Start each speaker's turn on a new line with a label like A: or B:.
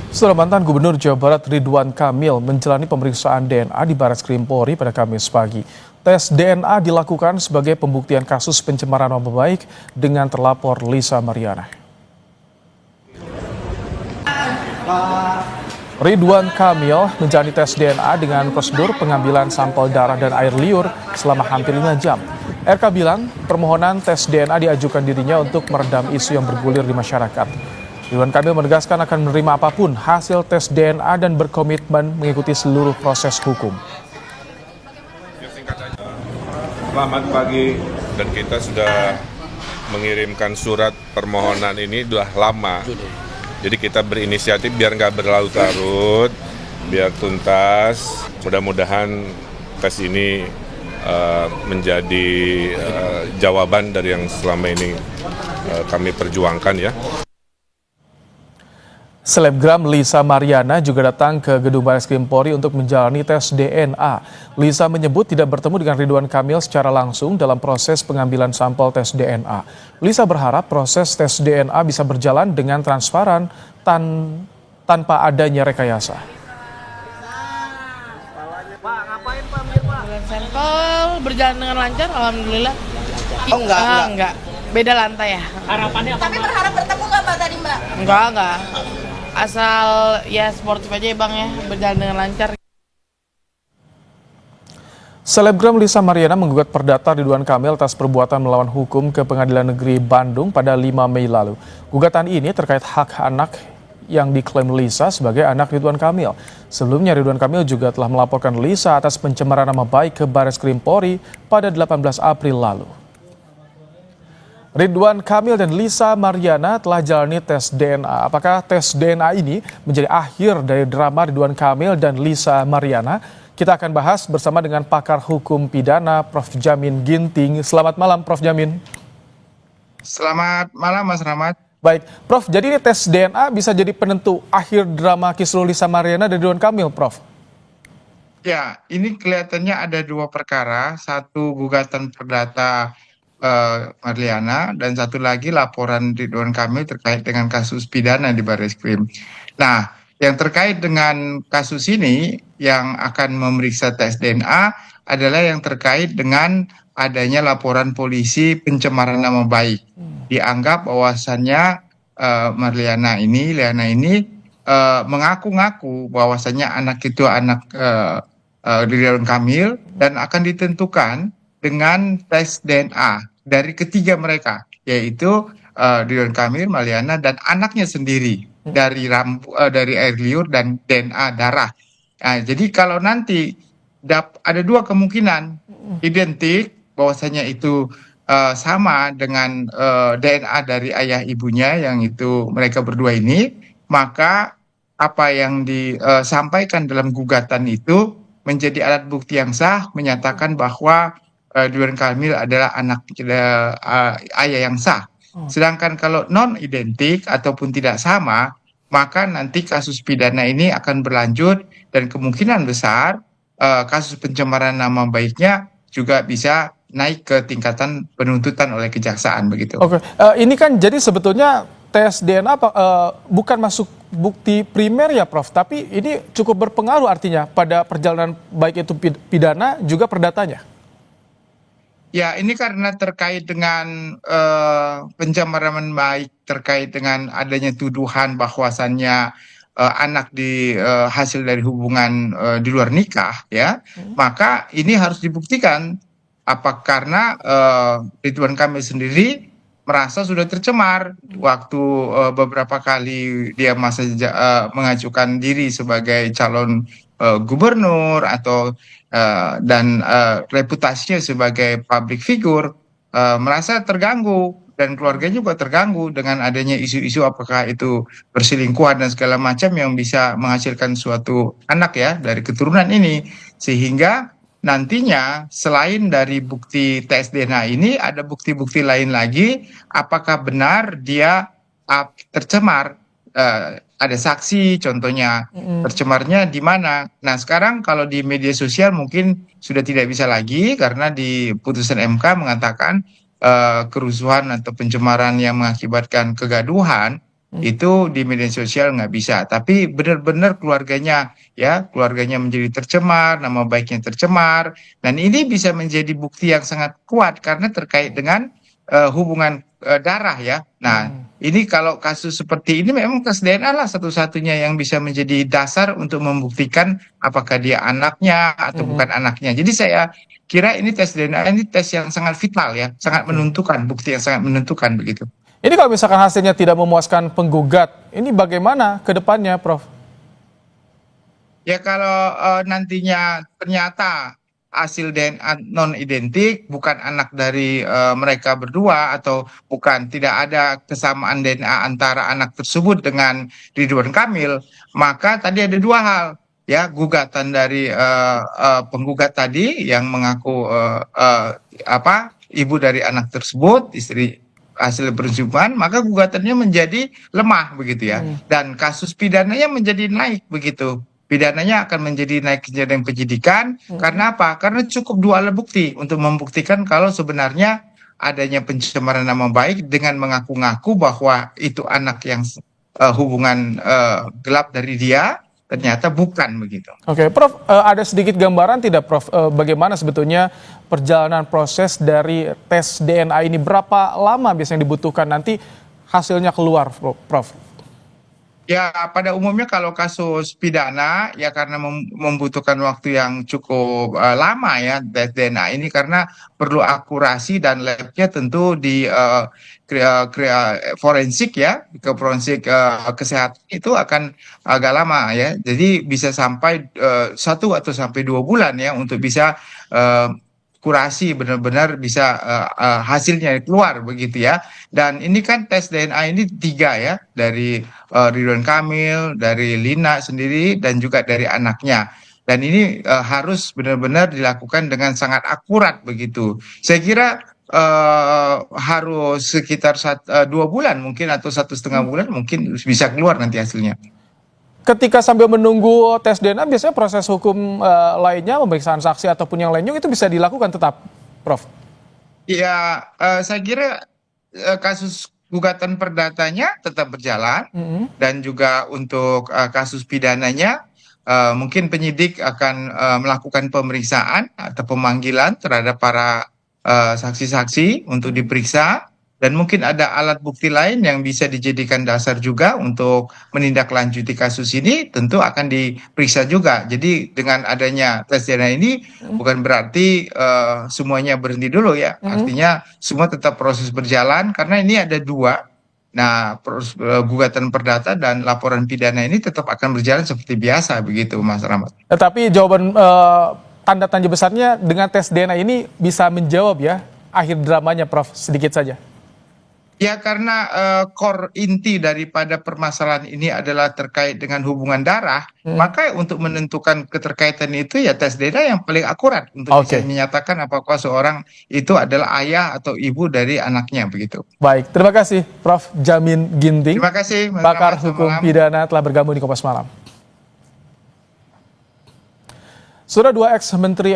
A: Setelah mantan Gubernur Jawa Barat Ridwan Kamil menjalani pemeriksaan DNA di Barreskrim Polri pada Kamis pagi. Tes DNA dilakukan sebagai pembuktian kasus pencemaran nama baik dengan terlapor Lisa Mariana. Ridwan Kamil menjalani tes DNA dengan prosedur pengambilan sampel darah dan air liur selama hampir 5 jam. RK bilang permohonan tes DNA diajukan dirinya untuk meredam isu yang bergulir di masyarakat. Ridwan Kamil menegaskan akan menerima apapun hasil tes DNA dan berkomitmen mengikuti seluruh proses hukum.
B: Selamat pagi, dan kita sudah mengirimkan surat permohonan ini sudah lama. Jadi kita berinisiatif biar nggak berlarut-larut, biar tuntas. Mudah-mudahan tes ini menjadi jawaban dari yang selama ini kami perjuangkan ya.
A: Selebgram Lisa Mariana juga datang ke gedung Barreskrim Polri untuk menjalani tes DNA. Lisa menyebut tidak bertemu dengan Ridwan Kamil secara langsung dalam proses pengambilan sampel tes DNA. Lisa berharap proses tes DNA bisa berjalan dengan transparan tanpa adanya rekayasa.
C: Pak, ngapain Pak? Sampel berjalan dengan lancar, alhamdulillah.
D: Oh enggak.
C: Beda lantai ya.
D: Harapannya apa? Tapi berharap bertemu nggak Mbak tadi Mbak?
C: Enggak. Asal ya sportif aja ya Bang ya, berjalan dengan lancar.
A: Selebgram Lisa Mariana menggugat perdata Ridwan Kamil atas perbuatan melawan hukum ke Pengadilan Negeri Bandung pada 5 Mei lalu. Gugatan ini terkait hak anak yang diklaim Lisa sebagai anak Ridwan Kamil. Sebelumnya Ridwan Kamil juga telah melaporkan Lisa atas pencemaran nama baik ke Barreskrim Polri pada 18 April lalu. Ridwan Kamil dan Lisa Mariana telah jalani tes DNA. Apakah tes DNA ini menjadi akhir dari drama Ridwan Kamil dan Lisa Mariana? Kita akan bahas bersama dengan pakar hukum pidana Prof. Jamin Ginting. Selamat malam Prof. Jamin.
E: Selamat malam Mas Rahmat.
A: Baik, Prof. Jadi ini tes DNA bisa jadi penentu akhir drama kisruh Lisa Mariana dan Ridwan Kamil, Prof?
E: Ya, ini kelihatannya ada dua perkara. Satu gugatan perdata Marliana, dan satu lagi laporan Ridwan Kamil terkait dengan kasus pidana di Barreskrim. Nah, yang terkait dengan kasus ini yang akan memeriksa tes DNA adalah yang terkait dengan adanya laporan polisi pencemaran nama baik. Dianggap bahwasannya Liana ini mengaku-ngaku bahwasannya anak itu anak Ridwan Kamil dan akan ditentukan dengan tes DNA dari ketiga mereka, yaitu Ridwan Kamil, Mariana, dan anaknya sendiri dari air liur dan DNA darah. Nah, jadi kalau nanti ada dua kemungkinan identik bahwasanya itu sama dengan DNA dari ayah ibunya yang itu mereka berdua ini, maka apa yang disampaikan dalam gugatan itu menjadi alat bukti yang sah menyatakan bahwa Ridwan Kamil adalah anak ayah yang sah. Sedangkan kalau non identik ataupun tidak sama, maka nanti kasus pidana ini akan berlanjut dan kemungkinan besar kasus pencemaran nama baiknya juga bisa naik ke tingkatan penuntutan oleh kejaksaan begitu.
A: Oke, ini kan jadi sebetulnya tes DNA bukan masuk bukti primer ya Prof, tapi ini cukup berpengaruh artinya pada perjalanan baik itu pidana juga perdatanya.
E: Ya, ini karena terkait dengan pencemaran baik, terkait dengan adanya tuduhan bahwasannya anak hasil dari hubungan di luar nikah, ya, maka ini harus dibuktikan. Apa karena Ridwan Kamil sendiri merasa sudah tercemar waktu beberapa kali dia mengajukan diri sebagai calon gubernur atau dan reputasinya sebagai public figure merasa terganggu dan keluarganya juga terganggu dengan adanya isu-isu apakah itu perselingkuhan dan segala macam yang bisa menghasilkan suatu anak ya dari keturunan ini, sehingga nantinya selain dari bukti tes DNA ini ada bukti-bukti lain lagi apakah benar dia tercemar. Ada saksi contohnya tercemarnya di mana. Nah sekarang kalau di media sosial mungkin sudah tidak bisa lagi karena di putusan MK mengatakan kerusuhan atau pencemaran yang mengakibatkan kegaduhan Itu di media sosial nggak bisa, tapi benar-benar keluarganya menjadi tercemar, nama baiknya tercemar, dan ini bisa menjadi bukti yang sangat kuat karena terkait dengan hubungan darah ya. Nah, ini kalau kasus seperti ini memang tes DNA lah satu-satunya yang bisa menjadi dasar untuk membuktikan apakah dia anaknya atau bukan anaknya. Jadi saya kira ini tes DNA ini tes yang sangat vital ya, sangat menentukan, bukti yang sangat menentukan begitu.
A: Ini kalau misalkan hasilnya tidak memuaskan penggugat, ini bagaimana ke depannya, Prof?
E: Ya kalau nantinya ternyata hasil DNA non identik, bukan anak dari mereka berdua atau bukan tidak ada kesamaan DNA antara anak tersebut dengan Ridwan Kamil, maka tadi ada dua hal ya, gugatan dari penggugat tadi yang mengaku ibu dari anak tersebut, istri hasil percobaan, maka gugatannya menjadi lemah begitu ya, dan kasus pidananya menjadi naik begitu. Pidananya akan menjadi naik ke jenjang penyidikan. Karena apa? Karena cukup dua alat bukti untuk membuktikan kalau sebenarnya adanya pencemaran nama baik dengan mengaku-ngaku bahwa itu anak yang hubungan gelap dari dia, ternyata bukan begitu.
A: Oke, Prof, ada sedikit gambaran tidak, Prof, bagaimana sebetulnya perjalanan proses dari tes DNA ini? Berapa lama biasanya dibutuhkan nanti hasilnya keluar, Prof?
E: Ya, pada umumnya kalau kasus pidana ya karena membutuhkan waktu yang cukup lama ya tes DNA ini, karena perlu akurasi dan labnya tentu di forensik ya, ke forensik kesehatan itu akan agak lama ya. Jadi bisa sampai 1 atau 2 bulan ya untuk bisa kurasi benar-benar bisa hasilnya keluar begitu ya. Dan ini kan tes DNA ini 3 ya, dari Ridwan Kamil, dari Lina sendiri, dan juga dari anaknya. Dan ini harus benar-benar dilakukan dengan sangat akurat begitu. Saya kira harus sekitar 2 bulan mungkin, atau 1,5 bulan mungkin bisa keluar nanti hasilnya.
A: Ketika sambil menunggu tes DNA, biasanya proses hukum lainnya, pemeriksaan saksi ataupun yang lainnya itu bisa dilakukan tetap, Prof?
E: Ya, saya kira kasus gugatan perdatanya tetap berjalan, dan juga untuk kasus pidananya mungkin penyidik akan melakukan pemeriksaan atau pemanggilan terhadap para saksi-saksi untuk diperiksa, dan mungkin ada alat bukti lain yang bisa dijadikan dasar juga untuk menindaklanjuti kasus ini, tentu akan diperiksa juga. Jadi dengan adanya tes DNA ini bukan berarti semuanya berhenti dulu ya. Artinya semua tetap proses berjalan, karena ini ada 2. Nah, gugatan perdata dan laporan pidana ini tetap akan berjalan seperti biasa begitu, Mas Rahmat.
A: Tetapi jawaban tanda tanya besarnya dengan tes DNA ini bisa menjawab ya akhir dramanya, Prof, sedikit saja.
E: Ya, karena core inti daripada permasalahan ini adalah terkait dengan hubungan darah, maka untuk menentukan keterkaitan itu ya tes DNA yang paling akurat untuk bisa menyatakan apakah seorang itu adalah ayah atau ibu dari anaknya begitu.
A: Baik, terima kasih Prof. Jamin Ginting.
E: Terima kasih, Mas
A: pakar
E: Rahmat,
A: hukum pidana telah bergabung di Kompas Malam. Sudah 2 ex-menteri